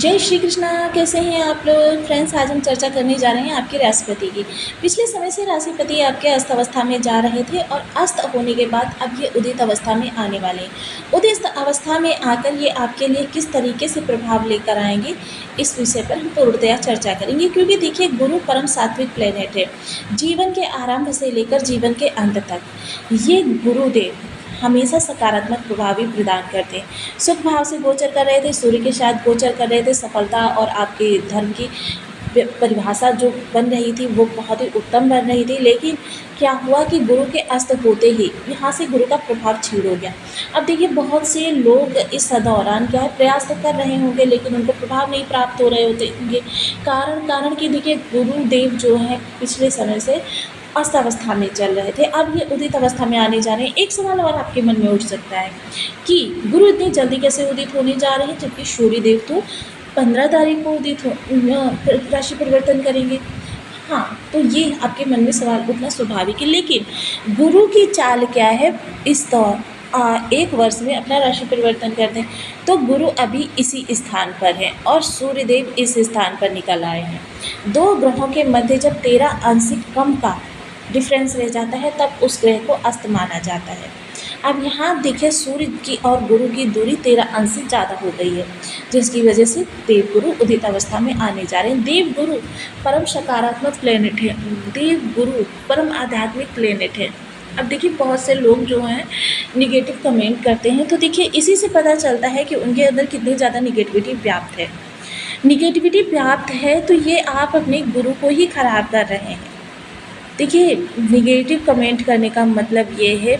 जय श्री कृष्णा। कैसे हैं आप लोग फ्रेंड्स? आज हम चर्चा करने जा रहे हैं आपके राशिपति की। पिछले समय से राशिपति आपके अस्त अवस्था में जा रहे थे और अस्त होने के बाद अब ये उदित अवस्था में आने वाले हैं। उदित अवस्था में आकर ये आपके लिए किस तरीके से प्रभाव लेकर आएंगे, इस विषय पर हम पूर्णतया चर्चा करेंगे। क्योंकि देखिए, गुरु परम सात्विक प्लेनेट है। जीवन के आरंभ से लेकर जीवन के अंत तक ये गुरुदेव हमेशा सकारात्मक प्रभाव भी प्रदान करते हैं। सुख भाव से गोचर कर रहे थे, सूर्य के साथ गोचर कर रहे थे। सफलता और आपके धर्म की परिभाषा जो बन रही थी वो बहुत ही उत्तम बन रही थी। लेकिन क्या हुआ कि गुरु के अस्त होते ही यहाँ से गुरु का प्रभाव छीड़ हो गया। अब देखिए, बहुत से लोग इस दौरान क्या है, प्रयास तो कर रहे होंगे लेकिन उनको प्रभाव नहीं प्राप्त हो रहे होंगे। कारण कि देखिए, गुरुदेव जो है पिछले समय से अस्त अवस्था में चल रहे थे, अब ये उदित अवस्था में आने जा रहे हैं। एक सवाल और आपके मन में उठ सकता है कि गुरु इतनी जल्दी कैसे उदित होने जा रहे हैं, जबकि सूर्य देव तो 15 तारीख को उदित हो राशि परिवर्तन करेंगे। हाँ, तो ये आपके मन में सवाल उठना स्वाभाविक है। लेकिन गुरु की चाल क्या है, इस दौर एक वर्ष में अपना राशि परिवर्तन कर दें तो गुरु अभी इसी स्थान पर है और सूर्यदेव इस स्थान पर निकल आए हैं। दो ग्रहों के मध्य जब 13 अंशिक कम का डिफरेंस रह जाता है तब उस ग्रह को अस्त माना जाता है। अब यहाँ देखिए, सूर्य की और गुरु की दूरी 13 अंश से ज़्यादा हो गई है, जिसकी वजह से देवगुरु उदित अवस्था में आने जा रहे हैं। देवगुरु परम सकारात्मक प्लेनेट है, देवगुरु परम आध्यात्मिक प्लेनेट है। अब देखिए, बहुत से लोग जो हैं निगेटिव कमेंट करते हैं, तो देखिए इसी से पता चलता है कि उनके अंदर कितनी ज़्यादा निगेटिविटी व्याप्त है। निगेटिविटी व्याप्त है तो ये आप अपने गुरु को ही खराब कर रहे हैं। देखिए, निगेटिव कमेंट करने का मतलब ये है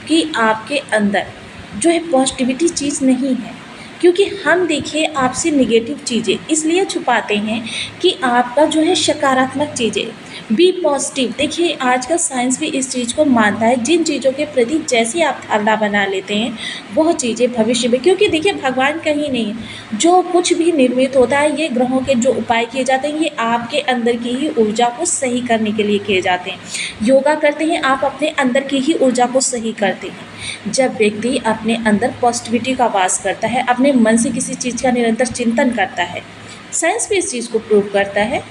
कि आपके अंदर जो है पॉजिटिविटी चीज़ नहीं है। क्योंकि हम देखिए आपसे निगेटिव चीज़ें इसलिए छुपाते हैं कि आपका जो है सकारात्मक चीज़ें बी पॉजिटिव। देखिए, आज का साइंस भी इस चीज़ को मानता है, जिन चीज़ों के प्रति जैसे आप धारणा बना लेते हैं वह चीज़ें भविष्य में, क्योंकि देखिए भगवान कहीं नहीं है। जो कुछ भी निर्मित होता है, ये ग्रहों के जो उपाय किए जाते हैं, ये आपके अंदर की ही ऊर्जा को सही करने के लिए किए जाते हैं। योगा करते हैं आप, अपने अंदर की ही ऊर्जा को सही करते हैं। जब व्यक्ति अपने अंदर पॉजिटिविटी का वास करता है, अपने मन से किसी चीज़ का निरंतर चिंतन करता है, साइंस भी इस चीज़ को प्रूव करता है।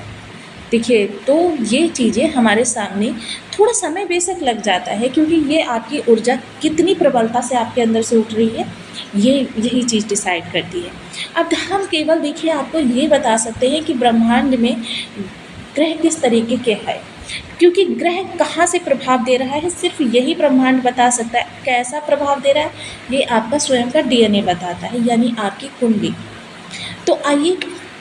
देखिए, तो ये चीज़ें हमारे सामने थोड़ा समय बेशक लग जाता है, क्योंकि ये आपकी ऊर्जा कितनी प्रबलता से आपके अंदर से उठ रही है, यही चीज़ डिसाइड करती है। अब हम केवल देखिए आपको ये बता सकते हैं कि ब्रह्मांड में ग्रह किस तरीके के हैं, क्योंकि ग्रह कहाँ से प्रभाव दे रहा है सिर्फ यही ब्रह्मांड बता सकता है। कैसा प्रभाव दे रहा है ये आपका स्वयं का डीएनए बताता है, यानी आपकी कुंडली। तो आइए,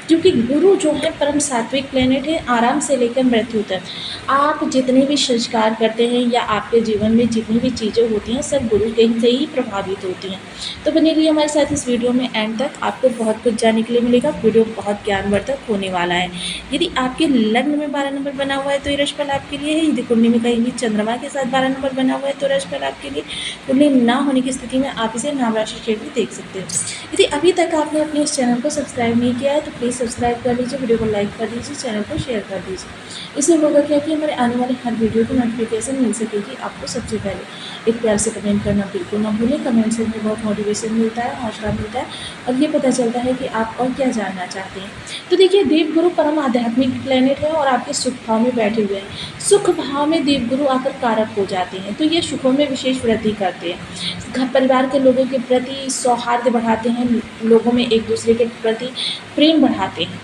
क्योंकि गुरु जो है परम सात्विक प्लेनेट है, आराम से लेकर मृत्यु तक आप जितने भी संस्कार करते हैं या आपके जीवन में जितनी भी चीज़ें होती हैं सब गुरु के से ही प्रभावित होती हैं। तो बने रहिए हमारे साथ इस वीडियो में एंड तक, आपको बहुत कुछ जानने के लिए मिलेगा। वीडियो बहुत ज्ञानवर्धक होने वाला है। यदि आपके लग्न में 12 नंबर बना हुआ है तो ये राशिफल आपके लिए है। यदि कुंडली में कहीं भी चंद्रमा के साथ 12 नंबर बना हुआ है तो राशिफल आपके लिए। कुंडली ना होने की स्थिति में आप इसे नाम राशि शेयर भी देख सकते हैं। यदि अभी तक आपने अपने इस चैनल को सब्सक्राइब नहीं किया है तो प्लीज़ सब्सक्राइब कर लीजिए, वीडियो को लाइक कर दीजिए, चैनल को शेयर कर दीजिए। इससे होगा क्या कि हमारे आने वाले हर वीडियो की नोटिफिकेशन मिल सकेगी आपको सबसे पहले। एक प्यार से कमेंट करना बिल्कुल ना भूलें, कमेंट से हमें बहुत मोटिवेशन मिलता है, हौसला मिलता है और ये पता चलता है कि आप और क्या जानना चाहते हैं। तो देखिए, देवगुरु परम आध्यात्मिक प्लेनेट है और आपके सुख भाव में बैठे हुए हैं। सुख भाव में देवगुरु आकर कारक हो जाते हैं, तो ये सुखों में विशेष वृद्धि करते हैं। घर परिवार के लोगों के प्रति सौहार्द बढ़ाते हैं, लोगों में एक दूसरे के प्रति प्रेम बढ़ाते हैं।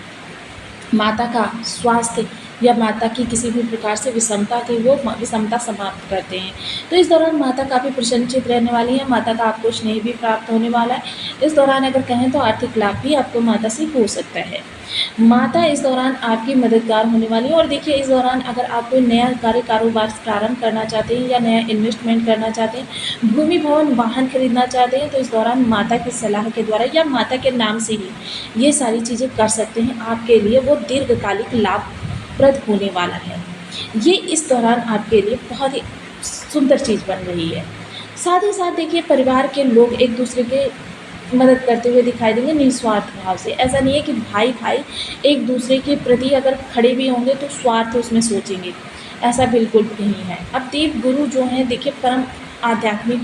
माता का स्वास्थ्य या माता की किसी भी प्रकार से विषमता थी वो विषमता समाप्त करते हैं। तो इस दौरान माता काफ़ी प्रसन्नचित रहने वाली है, माता का आपको स्नेह भी प्राप्त होने वाला है। इस दौरान अगर कहें तो आर्थिक लाभ भी आपको माता से हो सकता है। माता इस दौरान आपकी मददगार होने वाली है। और देखिए, इस दौरान अगर आप कोई नया कारोबार प्रारंभ करना चाहते हैं या नया इन्वेस्टमेंट करना चाहते हैं, भूमि भवन वाहन खरीदना चाहते हैं, तो इस दौरान माता की सलाह के द्वारा या माता के नाम से ही ये सारी चीज़ें कर सकते हैं। आपके लिए वो दीर्घकालिक लाभप्रद होने वाला है। ये इस दौरान आपके लिए बहुत ही सुंदर चीज़ बन रही है। साथ ही साथ देखिए, परिवार के लोग एक दूसरे के मदद करते हुए दिखाई देंगे निस्वार्थ भाव से। ऐसा नहीं है कि भाई भाई एक दूसरे के प्रति अगर खड़े भी होंगे तो स्वार्थ उसमें सोचेंगे, ऐसा बिल्कुल भी नहीं है। अब देव गुरु जो हैं देखिए परम आध्यात्मिक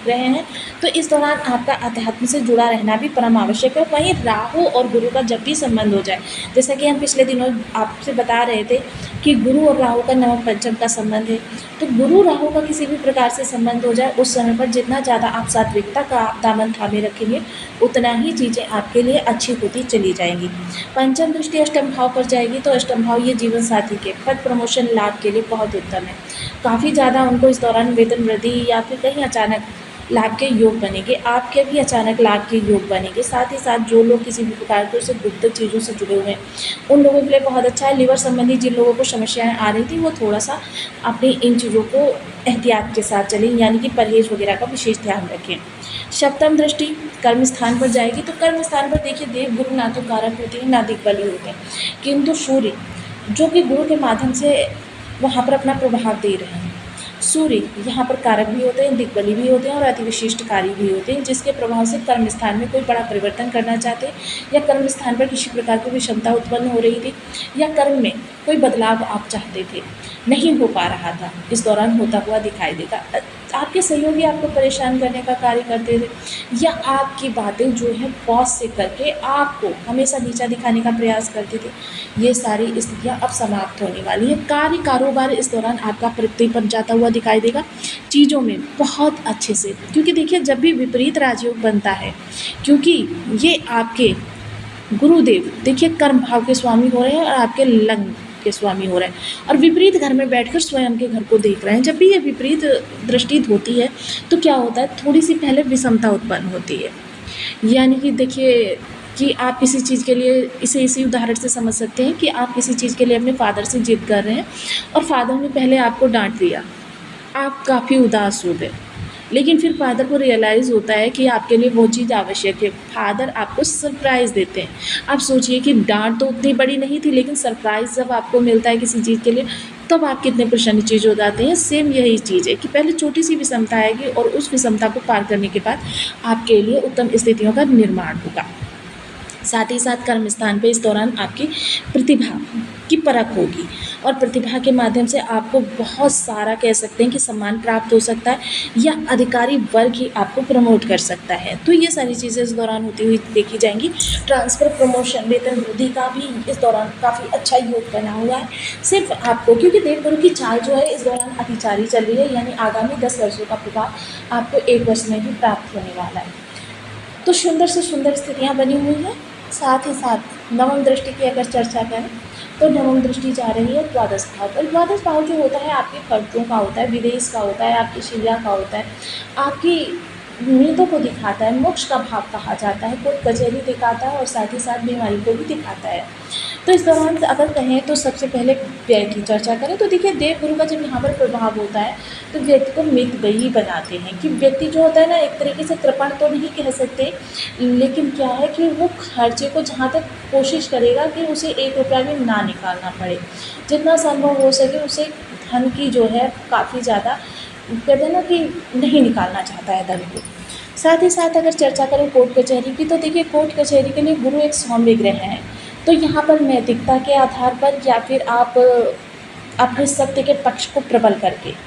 ग्रह हैं, तो इस दौरान आपका अध्यात्म से जुड़ा रहना भी परम आवश्यक है। वहीं राहु और गुरु का जब भी संबंध हो जाए, जैसा कि हम पिछले दिनों आपसे बता रहे थे कि गुरु और राहु का नवम पंचम का संबंध है, तो गुरु राहु का किसी भी प्रकार से संबंध हो जाए, उस समय पर जितना ज़्यादा आप सात्विकता का दामन थामे रखेंगे, उतना ही चीज़ें आपके लिए अच्छी होती चली जाएंगी। पंचम दृष्टि अष्टम भाव पर जाएगी, तो अष्टम भाव ये जीवन साथी के पद प्रमोशन लाभ के लिए बहुत उत्तम है। काफ़ी ज़्यादा उनको इस दौरान वेतन वृद्धि या फिर कहीं अचानक लाभ के योग बनेंगे, आपके भी अचानक लाभ के योग बनेंगे। साथ ही साथ जो लोग किसी भी प्रकार के से गुप्त चीज़ों से जुड़े हुए हैं, उन लोगों के लिए बहुत अच्छा है। लिवर संबंधी जिन लोगों को समस्याएं आ रही थी, वो थोड़ा सा अपनी इन चीज़ों को एहतियात के साथ चलें, यानी कि परहेज वगैरह का विशेष ध्यान रखें। सप्तम दृष्टि कर्म स्थान पर जाएगी, तो कर्म स्थान पर देखिए देव गुरु ना तो कारक होते हैं ना दिग्बली होते हैं, किंतु सूर्य जो कि गुरु के माध्यम से वहाँ पर अपना प्रभाव दे रहे हैं। सूर्य यहाँ पर कारक भी होते हैं, दिग्बली भी होते हैं और अति विशिष्टकारी भी होते हैं, जिसके प्रभाव से कर्म स्थान में कोई बड़ा परिवर्तन करना चाहते हैं, या कर्म स्थान पर किसी प्रकार की विषमता उत्पन्न हो रही थी, या कर्म में कोई बदलाव आप चाहते थे, नहीं हो पा रहा था, इस दौरान होता हुआ दिखाई देगा। आपके सहयोगी आपको परेशान करने का कार्य करते थे, या आपकी बातें जो है बॉस से करके आपको हमेशा नीचा दिखाने का प्रयास करते थे, ये सारी स्थितियाँ अब समाप्त होने वाली है। कार्य कारोबार इस दौरान आपका प्रगति पर जाता हुआ दिखाई देगा, चीज़ों में बहुत अच्छे से, क्योंकि देखिए जब भी विपरीत राजयोग बनता है, क्योंकि ये आपके गुरुदेव देखिए कर्म भाव के स्वामी हो रहे हैं और आपके लग्न के स्वामी हो रहे हैं, और विपरीत घर में बैठकर स्वयं के घर को देख रहे हैं। जब भी ये विपरीत दृष्टि होती है, तो क्या होता है, थोड़ी सी पहले विषमता उत्पन्न होती है। यानी कि देखिए कि आप किसी चीज़ के लिए इसी उदाहरण से समझ सकते हैं कि आप किसी चीज़ के लिए अपने फादर से जिद कर रहे हैं, और फादर ने पहले आपको डांट दिया, आप काफ़ी उदास हो गए, लेकिन फिर फादर को रियलाइज़ होता है कि आपके लिए वो चीज़ आवश्यक है। फादर आपको सरप्राइज़ देते हैं। आप सोचिए कि डांट तो उतनी बड़ी नहीं थी, लेकिन सरप्राइज़ जब आपको मिलता है किसी चीज़ के लिए, तब आप कितने प्रसन्न चीज़ हो जाते हैं। सेम यही चीज़ है कि पहले छोटी सी विषमता आएगी, और उस विषमता को पार करने के बाद आपके लिए उत्तम स्थितियों का निर्माण होगा। साथ ही साथ कर्म स्थान पे इस दौरान आपकी प्रतिभा की परख होगी, और प्रतिभा के माध्यम से आपको बहुत सारा कह सकते हैं कि सम्मान प्राप्त हो सकता है, या अधिकारी वर्ग ही आपको प्रमोट कर सकता है। तो ये सारी चीज़ें इस दौरान होती हुई देखी जाएंगी। ट्रांसफ़र, प्रमोशन, वेतन वृद्धि का भी इस दौरान काफ़ी अच्छा योग बना हुआ है। सिर्फ आपको, क्योंकि देवगुरु की चाल जो है इस दौरान अतिचारी चल रही है, यानी आगामी 10 वर्षों का प्रभाव आपको 1 वर्ष में भी प्राप्त होने वाला है। तो सुंदर से सुंदर स्थितियाँ बनी हुई हैं। साथ ही साथ नवम दृष्टि की अगर चर्चा करें, तो नवम दृष्टि जा रही है द्वादश भाव पर। द्वादश भाव जो होता है आपके खर्चों का होता है, विदेश का होता है, आपकी शैया का होता है, आपकी उम्मीदों को दिखाता है, मोक्ष का भाव कहा जाता है, कोर्ट कचहरी दिखाता है, और साथ ही साथ बीमारी को भी दिखाता है। तो इस दौरान अगर कहें तो सबसे पहले व्यय की चर्चा करें, तो देखिए देव गुरु का जब यहाँ पर प्रभाव होता है, तो व्यक्ति को मितव्ययी बनाते हैं, कि व्यक्ति जो होता है ना, एक तरीके से कृपण तो नहीं कह सकते, लेकिन क्या है कि वो खर्चे को जहाँ तक कोशिश करेगा कि उसे 1 रुपया भी ना निकालना पड़े, जितना संभव हो सके उसे धन की जो है काफ़ी ज़्यादा कहते हैं ना कि नहीं निकालना चाहता है धन को। साथ ही साथ अगर चर्चा करें कोर्ट कचहरी की, तो देखिए कोर्ट कचहरी के लिए गुरु एक सौम्य ग्रह है, तो यहाँ पर नैतिकता के आधार पर, या फिर आप अपने सत्य के पक्ष को प्रबल करके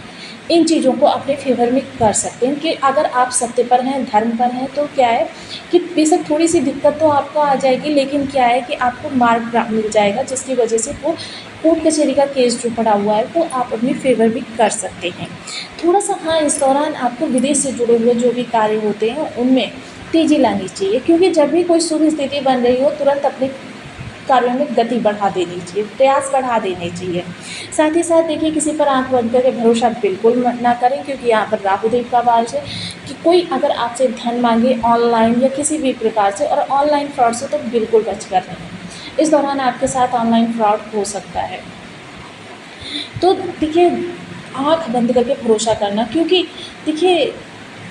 इन चीज़ों को अपने फेवर में कर सकते हैं, कि अगर आप सत्य पर हैं, धर्म पर हैं, तो क्या है कि बेशक थोड़ी सी दिक्कत तो आपको आ जाएगी, लेकिन क्या है कि आपको मार्ग मिल जाएगा, जिसकी वजह से वो कोर्ट कचहरी का केस जो पड़ा हुआ है वो आप अपने फेवर में कर सकते हैं। थोड़ा सा हाँ, इस दौरान आपको विदेश से जुड़े हुए जो भी कार्य होते हैं उनमें तेज़ी लानी चाहिए, क्योंकि जब भी कोई शुभ स्थिति बन रही हो, तुरंत अपने कार्यों में गति बढ़ा देनी चाहिए, प्रयास बढ़ा देने चाहिए। साथ ही साथ देखिए किसी पर आंख बंद करके भरोसा बिल्कुल ना करें, क्योंकि यहाँ पर राहुदेव का वास है, कि कोई अगर आपसे धन मांगे ऑनलाइन या किसी भी प्रकार से, और ऑनलाइन फ्रॉड से तो बिल्कुल बच कर रहें। इस दौरान आपके साथ ऑनलाइन फ्रॉड हो सकता है। तो देखिए आंख बंद करके भरोसा करना, क्योंकि देखिए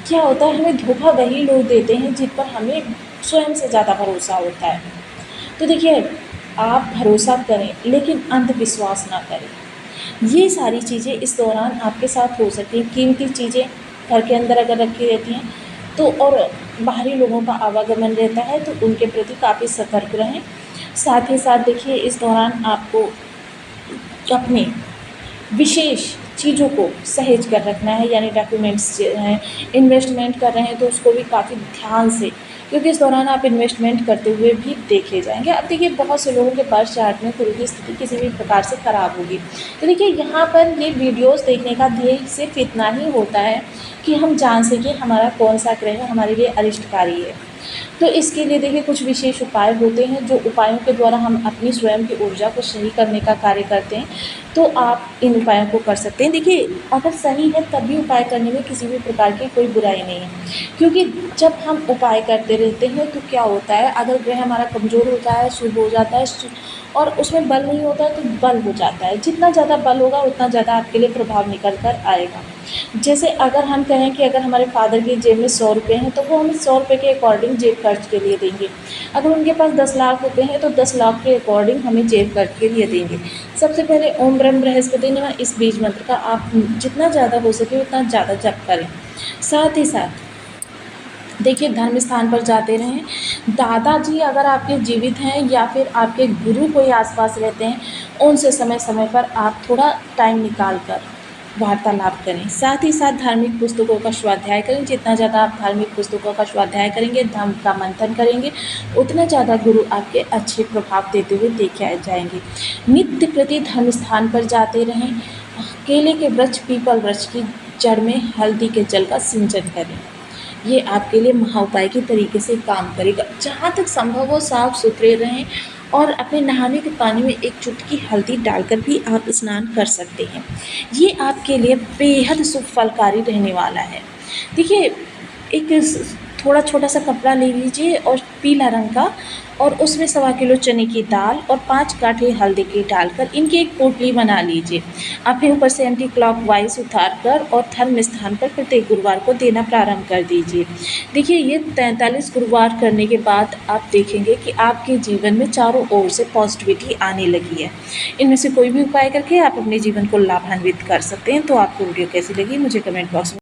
क्या होता है, हमें धोखा वही लोग देते हैं जिन पर हमें स्वयं से ज़्यादा भरोसा होता है। तो देखिए आप भरोसा करें, लेकिन अंधविश्वास ना करें। ये सारी चीज़ें इस दौरान आपके साथ हो सकती हैं। कीमती चीज़ें घर के अंदर अगर रखी रहती हैं, तो और बाहरी लोगों का आवागमन रहता है, तो उनके प्रति काफ़ी सतर्क रहें। साथ ही साथ देखिए इस दौरान आपको अपने विशेष चीज़ों को सहेज कर रखना है, यानी डॉक्यूमेंट्स जो हैं, इन्वेस्टमेंट कर रहे हैं तो उसको भी काफ़ी ध्यान से, क्योंकि इस दौरान आप इन्वेस्टमेंट करते हुए भी देखे जाएंगे। अब देखिए बहुत से लोगों के बर्थ चार्ट में गुरु की स्थिति किसी भी प्रकार से ख़राब होगी, तो देखिए यहाँ पर ये वीडियोस देखने का ध्येय सिर्फ इतना ही होता है कि हम जान सकें हमारा कौन सा ग्रह हमारे लिए अरिष्टकारी है। तो इसके लिए देखिए कुछ विशेष उपाय होते हैं, जो उपायों के द्वारा हम अपनी स्वयं की ऊर्जा को सही करने का कार्य करते हैं, तो आप इन उपायों को कर सकते हैं। देखिए अगर सही है तब भी उपाय करने में किसी भी प्रकार की कोई बुराई नहीं है, क्योंकि जब हम उपाय करते रहते हैं तो क्या होता है, अगर ग्रह हमारा कमज़ोर होता है, शुभ हो जाता है और उसमें बल नहीं होता है तो बल हो जाता है। जितना ज़्यादा बल होगा उतना ज़्यादा आपके लिए प्रभाव निकल कर आएगा। जैसे अगर हम कहें कि अगर हमारे फादर की जेब में 100 रुपये हैं तो वो हमें 100 रुपये के अकॉर्डिंग जेब खर्च के लिए देंगे। अगर उनके पास 10 लाख रुपये हैं तो 10 लाख के अकॉर्डिंग हमें जेब खर्च के लिए देंगे। सबसे पहले ओम ब्रह्म बृहस्पति नमः इस बीज मंत्र का आप जितना ज़्यादा हो सके उतना ज़्यादा जप करें। साथ ही साथ देखिए धर्म स्थान पर जाते रहें। दादाजी अगर आपके जीवित हैं या फिर आपके गुरु कोई आसपास रहते हैं, उनसे समय समय पर आप थोड़ा टाइम निकाल कर वार्तालाप करें। साथ ही साथ धार्मिक पुस्तकों का स्वाध्याय करें। जितना ज़्यादा आप धार्मिक पुस्तकों का स्वाध्याय करेंगे, धर्म का मंथन करेंगे, उतना ज़्यादा गुरु आपके अच्छे प्रभाव देते हुए देखे जाएंगे। नित्य प्रति धर्म स्थान पर जाते रहें। केले के वृक्ष, पीपल वृक्ष की जड़ में हल्दी के जल का सिंचन करें। ये आपके लिए महाउपाय के तरीके से काम करेगा। जहाँ तक संभव हो साफ़ सुथरे रहें और अपने नहाने के पानी में एक चुटकी हल्दी डालकर भी आप स्नान कर सकते हैं। ये आपके लिए बेहद शुभ फलकारी रहने वाला है। देखिए एक थोड़ा छोटा सा कपड़ा ले लीजिए और पीला रंग का, और उसमें 1.25 किलो चने की दाल और 5 काठे हल्दी की डालकर इनकी एक पोटली बना लीजिए। आप फिर ऊपर से एंटी क्लॉकवाइज उतार कर और धर्म स्थान पर प्रत्येक गुरुवार को देना प्रारंभ कर दीजिए। देखिए ये 43 गुरुवार करने के बाद आप देखेंगे कि आपके जीवन में चारों ओर से पॉजिटिविटी आने लगी है। इनमें से कोई भी उपाय करके आप अपने जीवन को लाभान्वित कर सकते हैं। तो आपको वीडियो कैसी लगी मुझे कमेंट बॉक्स में